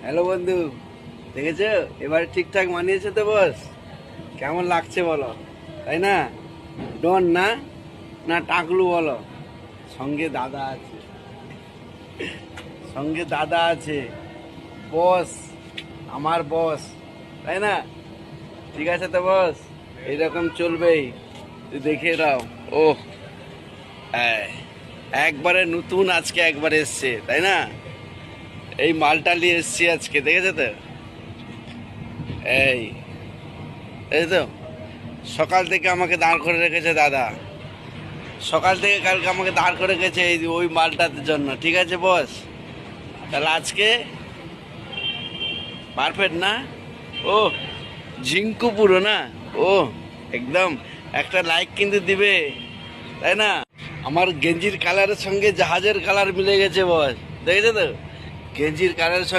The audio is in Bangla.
হ্যালো বন্ধু, দেখেছো এবারে ঠিকঠাক মানিয়েছে তো বস? কেমন লাগছে বলো, তাই না? ডন না, না টাকলু বলো? সঙ্গে দাদা আছে, সঙ্গে দাদা আছে, বস, আমার বস, তাই না? ঠিক আছে তো বস, এইরকম চলবেই, তুই দেখে দাও। ও একবারে নতুন, আজকে একবারে এসছে, তাই না? এই মালটা নিয়ে এসছি আজকে, দেখেছো তো? এই এই তো সকাল থেকে আমাকে দাঁড় করে রেখেছে দাদা, সকাল থেকে কালকে আমাকে দাঁড় করে রেখেছে এই ওই মালটার জন্য। ঠিক আছে বস, তাহলে আজকে পারফেক্ট না? ও ঝিঙ্কু পুরো না? ও একদম, একটা লাইক কিন্তু দিবে, তাই না? আমার গেঞ্জির কালারের সঙ্গে জাহাজের কালার মিলে গেছে বস, দেখেছো তো? গেঞ্জির কালারের সঙ্গে